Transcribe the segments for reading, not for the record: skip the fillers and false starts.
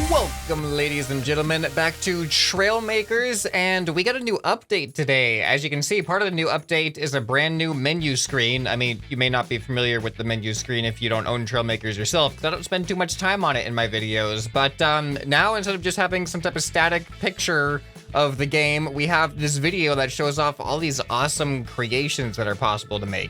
Welcome, ladies and gentlemen, back to Trailmakers, and we got a new update today. As you can see, part of the new update is a brand new menu screen. I mean, you may not be familiar with the menu screen if you don't own Trailmakers yourself, because I don't spend too much time on it in my videos. But now, instead of just having some type of static picture of the game, we have this video that shows off all these awesome creations that are possible to make.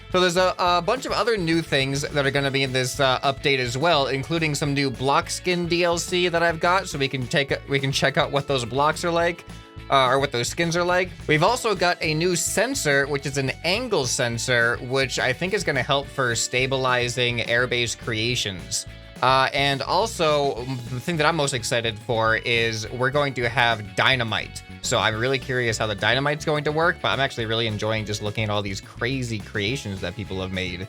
So there's a bunch of other new things that are going to be in this update as well, including some new block skin DLC that I've got, so we can check out what those blocks are like, or what those skins are like. We've also got a new sensor, which is an angle sensor, which I think is going to help for stabilizing airbase creations. And also, the thing that I'm most excited for is we're going to have Dynamite. So I'm really curious how the Dynamite's going to work, but I'm actually really enjoying just looking at all these crazy creations that people have made.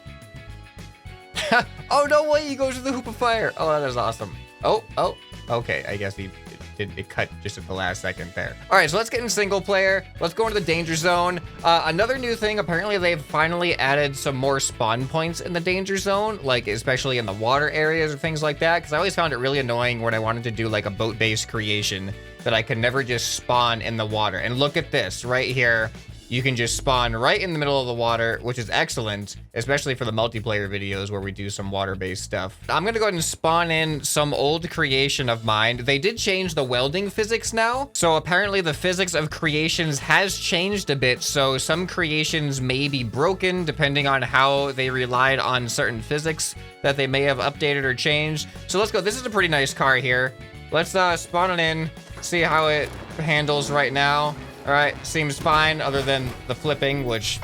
Oh, no way, he goes to the hoop of fire. Oh, that is awesome. Oh, okay, I guess it cut just at the last second there. All right, so let's get in single player. Let's go into the danger zone. Another new thing, apparently they've finally added some more spawn points in the danger zone, like especially in the water areas or things like that, because I always found it really annoying when I wanted to do like a boat-based creation that I could never just spawn in the water. And look at this right here. You can just spawn right in the middle of the water, which is excellent, especially for the multiplayer videos where we do some water-based stuff. I'm gonna go ahead and spawn in some old creation of mine. They did change the welding physics now, so apparently the physics of creations has changed a bit, so some creations may be broken depending on how they relied on certain physics that they may have updated or changed. So let's go. This is a pretty nice car here. Let's spawn it in, see how it handles right now. All right, seems fine other than the flipping, which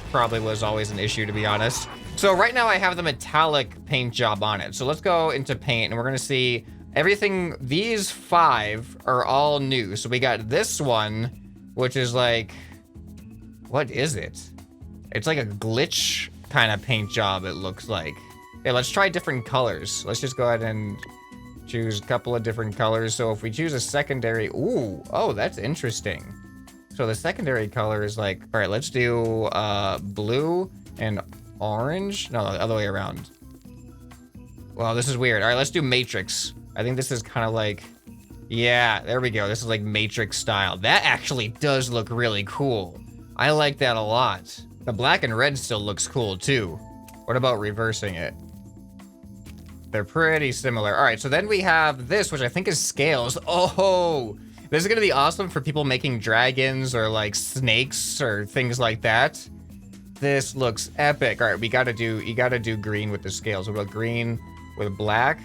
probably was always an issue, to be honest. So right now I have the metallic paint job on it. So let's go into paint and we're gonna see everything. These 5 are all new. So we got this one, which is like, what is it? It's like a glitch kind of paint job, it looks like. Okay, let's try different colors. Let's just go ahead and choose a couple of different colors. So if we choose a secondary, ooh, oh, that's interesting. So the secondary color is like, all right, let's do blue and orange. No, the other way around. Well, this is weird. All right, let's do Matrix. I think this is kind of like, yeah, there we go. This is like Matrix style. That actually does look really cool. I like that a lot. The black and red still looks cool too. What about reversing it? They're pretty similar. All right, so then we have this, which I think is scales. Oh, this is gonna be awesome for people making dragons or like snakes or things like that. This looks epic. All right, you gotta do green with the scales. What about green with black?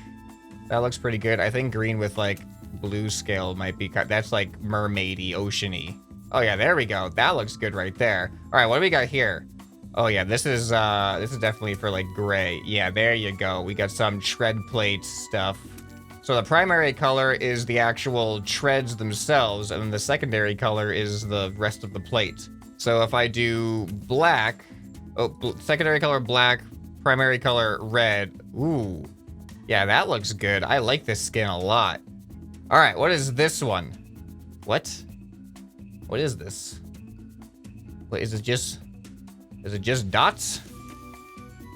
That looks pretty good. I think green with like blue scale might be, that's like mermaidy, oceany. Oh yeah, there we go. That looks good right there. All right, what do we got here? Oh yeah, this is definitely for like gray. Yeah, there you go. We got some tread plate stuff. So the primary color is the actual treads themselves, and then the secondary color is the rest of the plate. So if I do black, secondary color black, primary color red. Ooh, yeah, that looks good. I like this skin a lot. All right, what is this one? What is this? What is it? Is it just dots?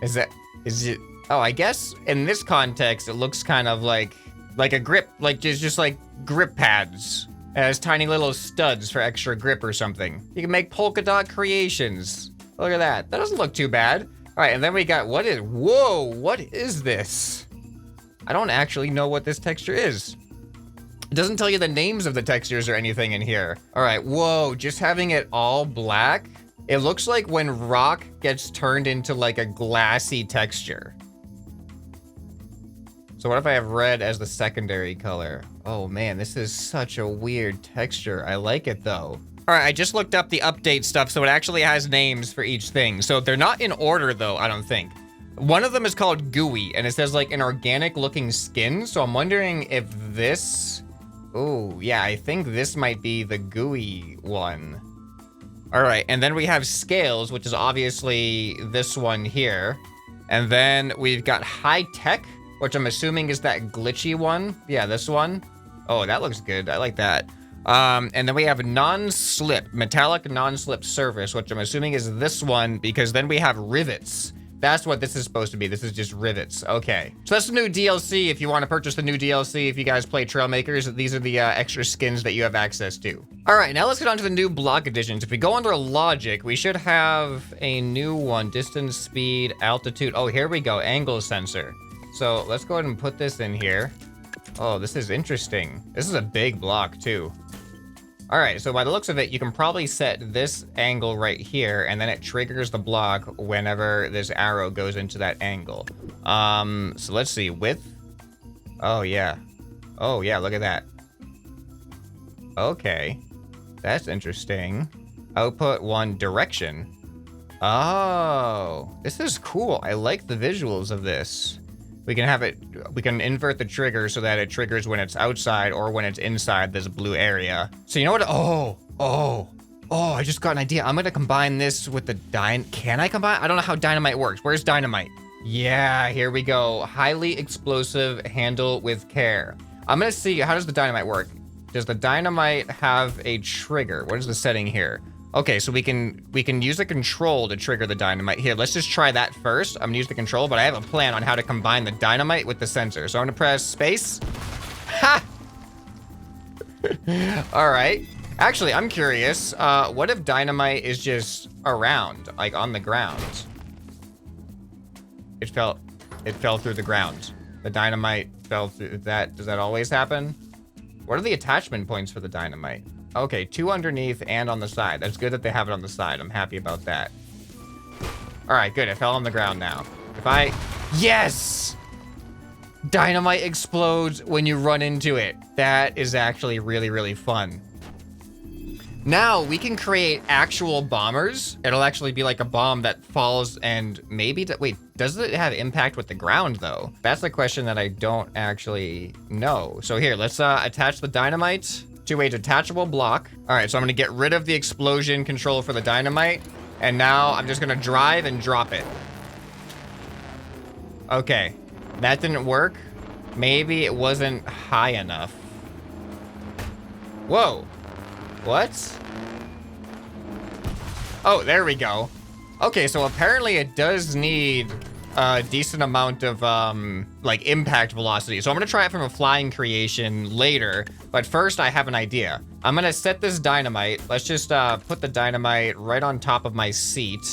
Is it? Oh, I guess in this context, it looks kind of like a grip, like just like grip pads. It has tiny little studs for extra grip or something. You can make polka dot creations. Look at that. That doesn't look too bad. All right, and then we got, whoa, what is this? I don't actually know what this texture is. It doesn't tell you the names of the textures or anything in here. All right, whoa, just having it all black. It looks like when rock gets turned into like a glassy texture. So what if I have red as the secondary color? Oh man, this is such a weird texture. I like it though. All right, I just looked up the update stuff, so it actually has names for each thing. So they're not in order though, I don't think. One of them is called Gooey, and it says like an organic looking skin. So I'm wondering if this, oh yeah, I think this might be the Gooey one. All right, and then we have Scales, which is obviously this one here. And then we've got High Tech, which I'm assuming is that glitchy one. Yeah, this one. Oh, that looks good. I like that. And then we have non-slip, metallic non-slip surface, which I'm assuming is this one, because then we have rivets, That's what this is supposed to be. This is just rivets. Okay. So that's the new DLC. If you want to purchase the new DLC, if you guys play Trailmakers, these are the extra skins that you have access to. All right, now let's get on to the new block additions. If we go under logic, we should have a new one. Distance, speed, altitude. Oh, here we go. Angle sensor. So let's go ahead and put this in here. Oh, this is interesting. This is a big block too. All right, so by the looks of it, you can probably set this angle right here, and then it triggers the block whenever this arrow goes into that angle. So let's see, width. Oh yeah. Oh yeah, look at that. Okay, that's interesting. Output 1 direction. Oh, this is cool. I like the visuals of this. We can invert the trigger so that it triggers when it's outside or when it's inside this blue area. So you know what? Oh, I just got an idea. I'm gonna combine this with the can I combine? I don't know how dynamite works. Where's dynamite? Yeah, here we go. Highly explosive, handle with care. I'm gonna see, how does the dynamite work? Does the dynamite have a trigger? What is the setting here? Okay, so we can use a control to trigger the dynamite. Here, let's just try that first. I'm gonna use the control, but I have a plan on how to combine the dynamite with the sensor. So I'm gonna press space. Ha! All right. Actually, I'm curious. What if dynamite is just around, like on the ground? It fell through the ground. The dynamite fell through that. Does that always happen? What are the attachment points for the dynamite? Okay, 2 underneath and on the side. That's good that they have it on the side. I'm happy about that. All right, good. It fell on the ground now. Yes! Dynamite explodes when you run into it. That is actually really, really fun. Now we can create actual bombers. It'll actually be like a bomb that falls and maybe, wait, does it have impact with the ground though? That's the question that I don't actually know. So here, let's attach the dynamite to a detachable block. All right, so I'm gonna get rid of the explosion control for the dynamite. And now I'm just gonna drive and drop it. Okay, that didn't work. Maybe it wasn't high enough. Whoa, what? Oh, there we go. Okay, so apparently it does need a decent amount of like impact velocity. So I'm gonna try it from a flying creation later, but first I have an idea. I'm gonna set this dynamite. Let's just put the dynamite right on top of my seat,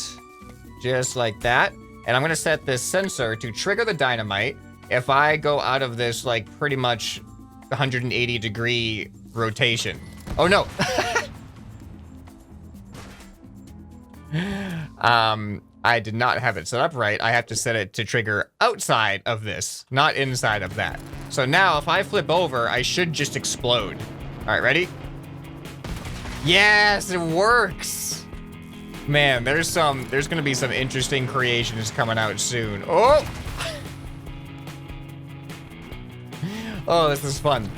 just like that. And I'm gonna set this sensor to trigger the dynamite if I go out of this like pretty much 180-degree rotation. Oh no. I did not have it set up right. I have to set it to trigger outside of this, not inside of that. So now if I flip over, I should just explode. All right, ready? Yes, it works. Man, there's gonna be some interesting creations coming out soon. Oh! Oh, this is fun.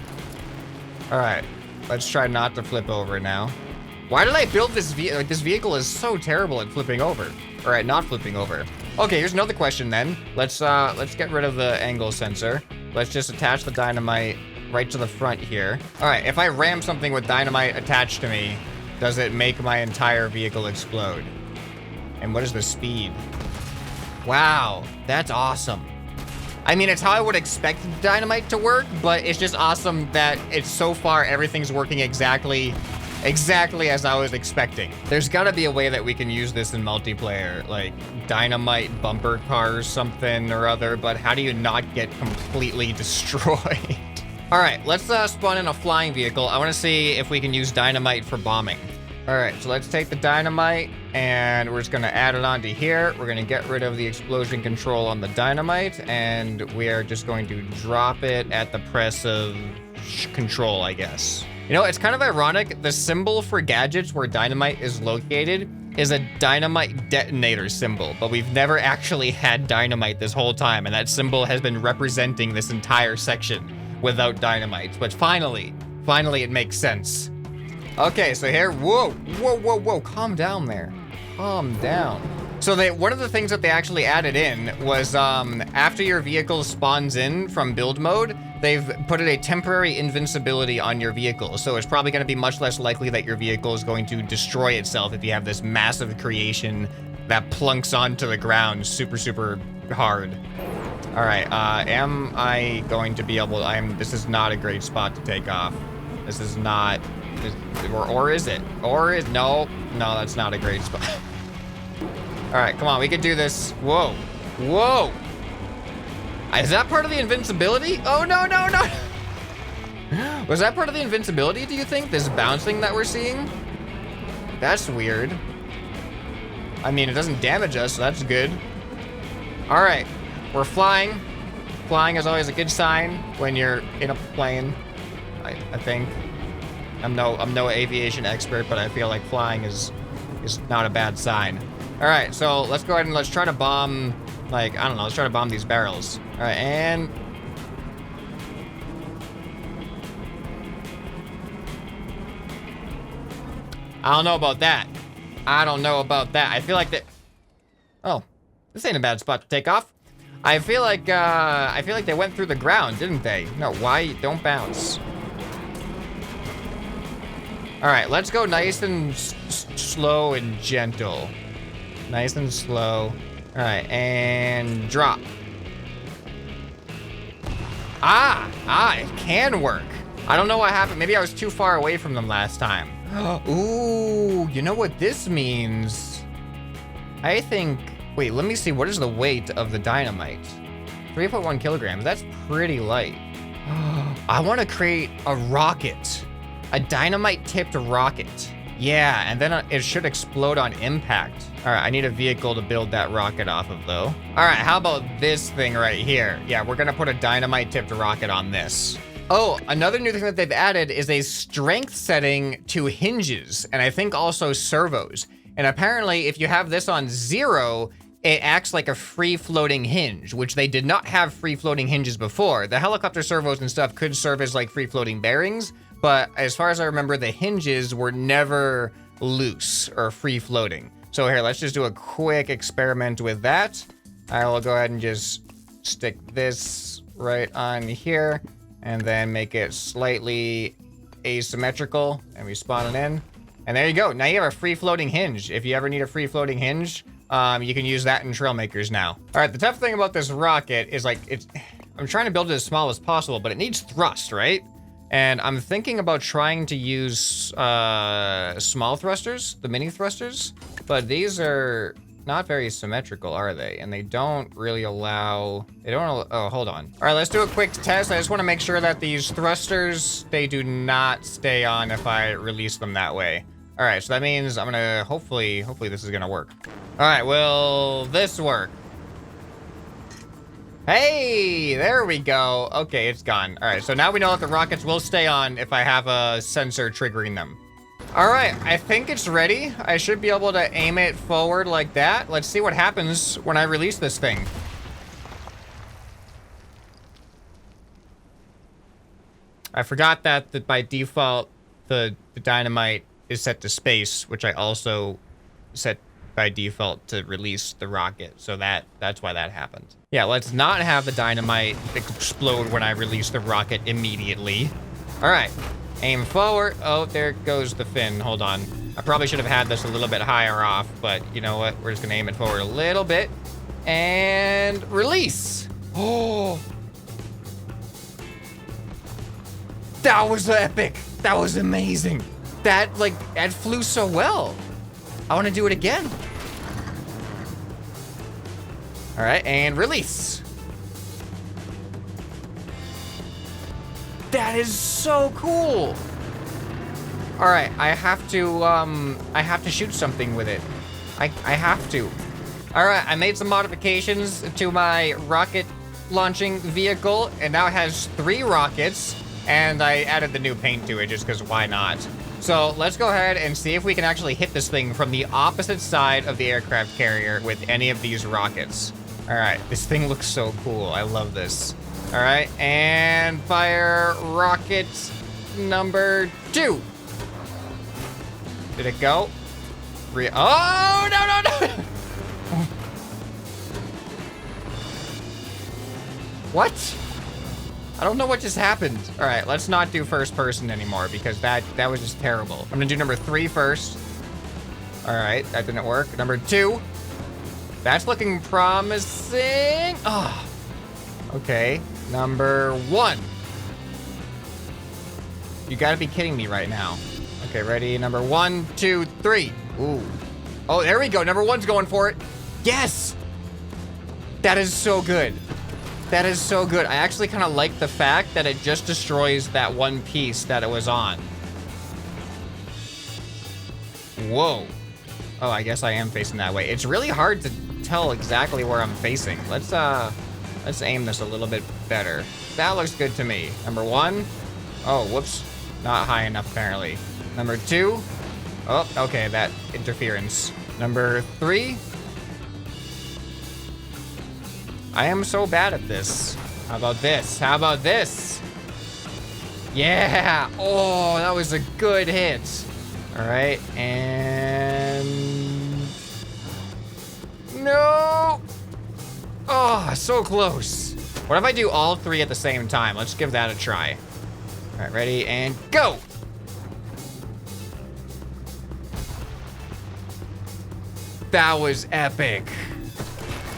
All right, let's try not to flip over now. Why did I build this vehicle? This vehicle is so terrible at flipping over. All right, not flipping over. Okay, here's another question then. Let's get rid of the angle sensor. Let's just attach the dynamite right to the front here. All right, if I ram something with dynamite attached to me, does it make my entire vehicle explode? And what is the speed? Wow, that's awesome. I mean, it's how I would expect dynamite to work, but it's just awesome that it's so far everything's working exactly as I was expecting. There's gotta be a way that we can use this in multiplayer, like dynamite bumper cars, something or other, but how do you not get completely destroyed? All right, let's spawn in a flying vehicle. I wanna see if we can use dynamite for bombing. All right, so let's take the dynamite and we're just gonna add it onto here. We're gonna get rid of the explosion control on the dynamite and we are just going to drop it at the press of control, I guess. You know, it's kind of ironic. The symbol for gadgets where dynamite is located is a dynamite detonator symbol, but we've never actually had dynamite this whole time, and that symbol has been representing this entire section without dynamite. But finally it makes sense. Okay, so here, whoa, calm down there. Calm down. So one of the things that they actually added in was after your vehicle spawns in from build mode, they've put a temporary invincibility on your vehicle. So it's probably going to be much less likely that your vehicle is going to destroy itself if you have this massive creation that plunks onto the ground super, super hard. All right, am I going to be able, this is not a great spot to take off. This is not, or is it? No, that's not a great spot. All right, come on, we can do this. Whoa, whoa. Is that part of the invincibility? Oh, no. Was that part of the invincibility, do you think? This bouncing that we're seeing? That's weird. I mean, it doesn't damage us, so that's good. All right, we're flying. Flying is always a good sign when you're in a plane, I think. I'm no aviation expert, but I feel like flying is not a bad sign. All right, so let's go ahead and let's try to bomb, like, I don't know, let's try to bomb these barrels. All right, and... I don't know about that. I feel like that... Oh, this ain't a bad spot to take off. I feel like they went through the ground, didn't they? No, why? Don't bounce. All right, let's go nice and slow and gentle. Nice and slow. All right, and drop. It can work. I don't know what happened. Maybe I was too far away from them last time. Ooh, you know what this means? I think, wait, let me see. What is the weight of the dynamite? 3.1 kilograms. That's pretty light. I want to create a rocket. A dynamite-tipped rocket. Yeah, and then it should explode on impact. All right, I need a vehicle to build that rocket off of, though. All right, how about this thing right here? Yeah, we're gonna put a dynamite-tipped rocket on this. Oh, another new thing that they've added is a strength setting to hinges, and I think also servos. And apparently, if you have this on 0, it acts like a free-floating hinge, which they did not have free-floating hinges before. The helicopter servos and stuff could serve as like free-floating bearings, but as far as I remember, the hinges were never loose or free-floating. So here, let's just do a quick experiment with that. I will go ahead and just stick this right on here, and then make it slightly asymmetrical, and we spawn it in. And there you go. Now you have a free-floating hinge. If you ever need a free-floating hinge, you can use that in Trailmakers now. All right, the tough thing about this rocket is like, I'm trying to build it as small as possible, but it needs thrust, right? And I'm thinking about trying to use small thrusters, the mini thrusters, but these are not very symmetrical, are they? And they don't really allow, oh, hold on. All right, let's do a quick test. I just want to make sure that these thrusters, they do not stay on if I release them that way. All right, so that means I'm gonna, hopefully this is gonna work. All right, will this work? Hey, there we go. Okay, it's gone. All right, so now we know that the rockets will stay on if I have a sensor triggering them. All right, I think it's ready. I should be able to aim it forward like that. Let's see what happens when I release this thing. I forgot that by default, the dynamite is set to space, which I also set by default to release the rocket. So that's why that happened. Yeah, let's not have the dynamite explode when I release the rocket immediately. All right. Aim forward. Oh, there goes the fin. Hold on. I probably should have had this a little bit higher off, but you know what? We're just gonna aim it forward a little bit. And release. Oh. That was epic. That was amazing. That flew so well. I want to do it again. All right, and release. That is so cool. All right, I have to shoot something with it. I have to. All right, I made some modifications to my rocket launching vehicle, and now it has 3 rockets, and I added the new paint to it just because why not? So let's go ahead and see if we can actually hit this thing from the opposite side of the aircraft carrier with any of these rockets. All right, this thing looks so cool. I love this. All right, and fire rocket number 2. Did it go? Oh, no. What? I don't know what just happened. All right, let's not do first person anymore because that was just terrible. I'm gonna do number 3 first. All right, that didn't work. Number 2. That's looking promising. Oh, okay. Number 1. You gotta be kidding me right now. Okay, ready? Number 1, 2, 3. Ooh. Oh, there we go. Number 1's going for it. Yes! That is so good. That is so good. I actually kind of like the fact that it just destroys that one piece that it was on. Whoa. Oh, I guess I am facing that way. It's really hard to tell exactly where I'm facing. Let's aim this a little bit better. That looks good to me. Number 1. Oh, whoops. Not high enough, apparently. Number 2. Oh, okay, that interference. Number 3. I am so bad at this. How about this? How about this? Yeah! Oh, that was a good hit. All right, and... No! Oh, so close. What if I do all 3 at the same time? Let's give that a try. All right, ready, and go! That was epic.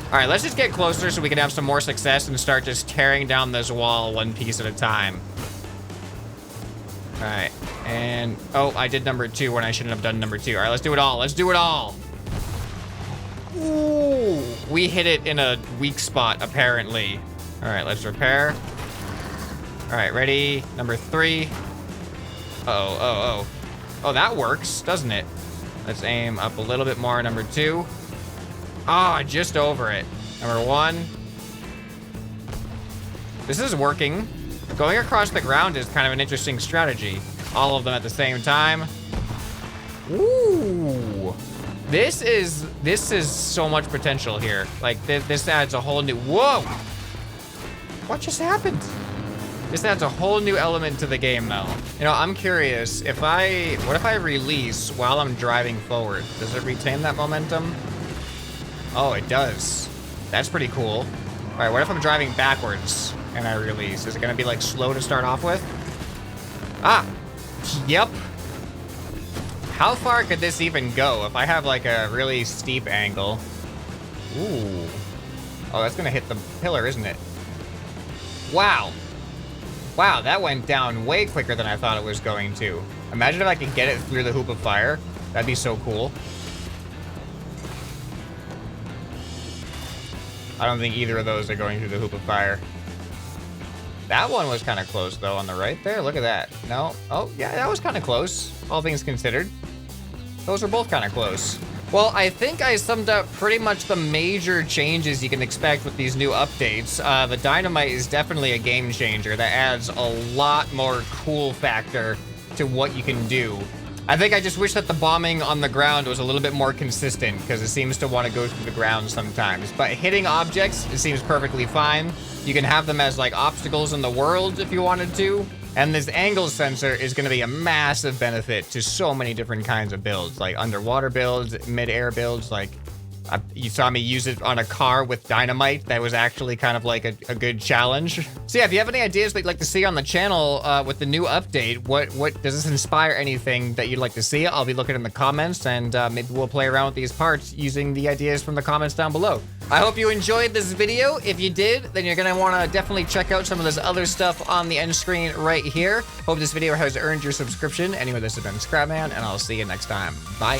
All right, let's just get closer so we can have some more success and start just tearing down this wall one piece at a time. All right, and oh, I did number 2 when I shouldn't have done number 2. All right, let's do it all. Let's do it all. Ooh, we hit it in a weak spot, apparently. All right, let's repair. All right, ready? Number 3. Oh, that works, doesn't it? Let's aim up a little bit more. Number 2. Ah, just over it. Number 1. This is working. Going across the ground is kind of an interesting strategy. All of them at the same time. Ooh. This is so much potential here. Like, this adds a whole new... Whoa! What just happened? This adds a whole new element to the game, though. You know, I'm curious, what if I release while I'm driving forward? Does it retain that momentum? Oh, it does. That's pretty cool. All right, what if I'm driving backwards and I release? Is it gonna be like slow to start off with? Ah, yep. How far could this even go if I have like a really steep angle? Ooh. Oh, that's gonna hit the pillar, isn't it? Wow. Wow, that went down way quicker than I thought it was going to. Imagine if I could get it through the hoop of fire. That'd be so cool. I don't think either of those are going through the hoop of fire. That one was kind of close, though, on the right there. Look at that. No. Oh, yeah, that was kind of close, all things considered. Those were both kind of close. Well, I think I summed up pretty much the major changes you can expect with these new updates. The Dynamite is definitely a game changer that adds a lot more cool factor to what you can do. I think I just wish that the bombing on the ground was a little bit more consistent because it seems to want to go through the ground sometimes. But hitting objects, it seems perfectly fine. You can have them as like obstacles in the world if you wanted to. And this angle sensor is going to be a massive benefit to so many different kinds of builds, like underwater builds, mid-air builds. Like you saw me use it on a car with Dynamite. That was actually kind of like a good challenge. So yeah, if you have any ideas that you'd like to see on the channel with the new update, what does this inspire anything that you'd like to see? I'll be looking in the comments, and maybe we'll play around with these parts using the ideas from the comments down below. I hope you enjoyed this video. If you did, then you're gonna wanna definitely check out some of this other stuff on the end screen right here. Hope this video has earned your subscription. Anyway, this has been ScrapMan, and I'll see you next time. Bye.